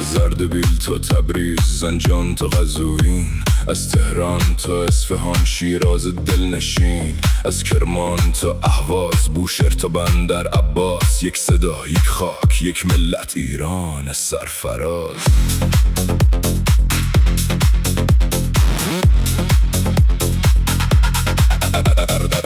از اردبیل تا تبریز، زنجان تا قزوین، از تهران تا اصفهان، شیراز دلنشین، از کرمان تا اهواز، بوشهر تا بندر عباس. یک صدا، یک خاک، یک ملت، ایران سرفراز.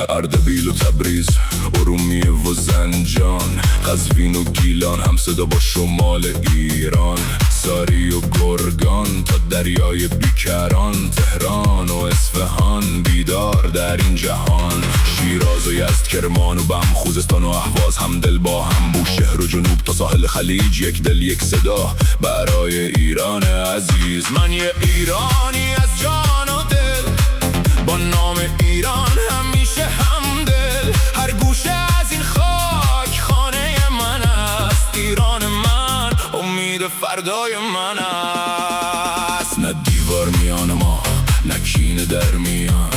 اردبیل و تبریز، ارومیه و زنجان، قزوین و گیلان، هم صدا با شمال ایران. ساری و گرگان تا دریای بیکران، تهران و اصفهان، بیدار در این جهان. شیراز و یزد، کرمان و بم، خوزستان و اهواز، هم دل با هم، بوشهر و جنوب تا ساحل خلیج. یک دل یک صدا برای ایران عزیز. من یه ایرانی از جان و دل، با نام ایران همیشه همدل. هر گوشه از این خاک خانه من است. ایران من امید فردای من است. نه دیوار میان ما، نه کینه در میان،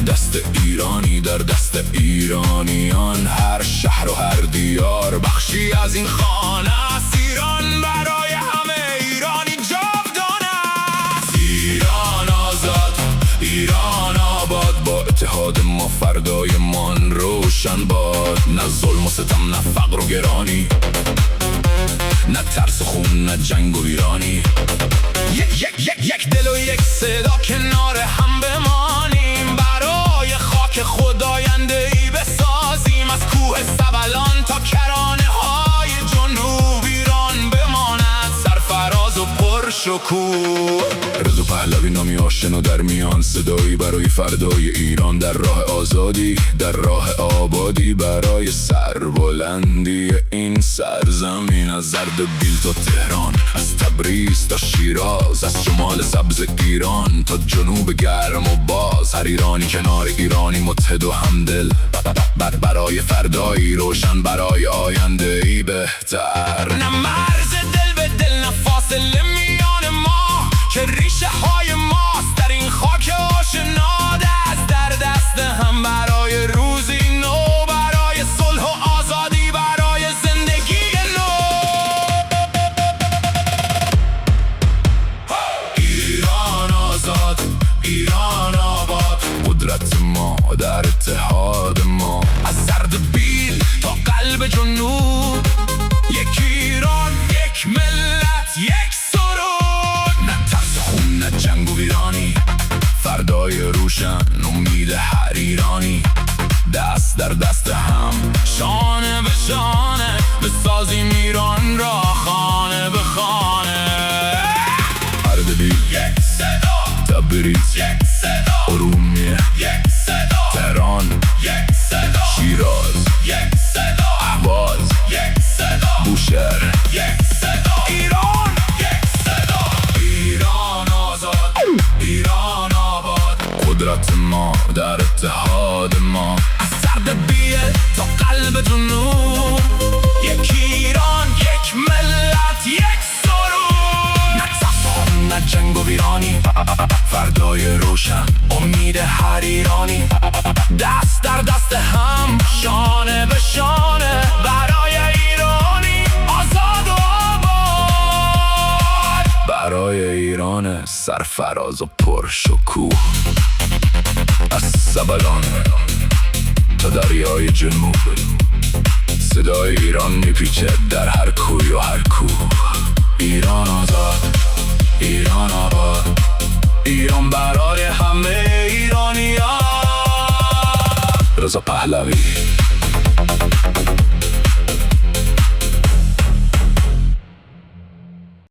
دست ایرانی در دست ایرانیان. هر شهر و هر دیار بخشی از این خانه است. ایران برای همه ایرانی جاودانه است. ایران آزاد، ایران آباد، با اتحاد ما فردایمان روشن باد. نه ظلم و ستم، نه فقر و گرانی، نه ترس و خون، نه جنگ و ویرانی. یک دل و یک صدا کنار هم بمانیم. برای خاک خداینده ای بسازیم. از کوه سبلان تا کرانه های جنوب، ایران بماند سرفراز و پرشکوه. رضا پهلوی نامی آشنا در میان، صدایی برای فردای ایران. در راه آزادی، در راه آبادی، برای سربلندی این سرزمین. از اردبیل تا تهران، از تبریز تا شیراز، از شمال سبز ایران تا جنوب گرم و باز. هر ایرانی کنار ایرانی متحد و همدل، برای فردایی روشن، برای آینده ای بهتر. نه مرز دل به دل، نه فاصله میان ما، که ریشه های ماست در این خاک آشنا. دست در دست هم برای روزی نو، برای صلح و آزادی، برای زندگی نو. ایران آزاد، ایران آباد، قدرت ما در اتحاد ما. از اردبیل تا قلب جنوب، یک ایران، یک ملت، یک سرود. نه ترس خون، نه جنگ و ویرانی، فردای روشن امید هر ایرانی. دست در دست هم، شانه به شانه، بسازیم ایران را خانه به خانه. اردبیل یک صدا، تبریز یک صدا، ارومیه یک صدا، تهران یک صدا، شیراز یک صدا، اهواز یک صدا، بوشهر یک صدا. ایران یک صدا. ایران آزاد، ایران آباد، قدرت ما در اتحاد ما. از اردبیل تا قلب جنوب، یک ایران، یک ملت، یک سرود. نه ترس، نه جنگ و ویرانی، فردای روشن امید هر ایرانی. دست در دست هم، شانه به شانه، برای ایرانی آزاد و آباد، برای ایران سرفراز و پرشکوه. از سبلان تا دریای جنوب، صدای ایران میپیچد در هر کوی و هر کوه. ایران آزاد، ایران آباد، ایران برای همه ایرانیان. رضا پهلوی.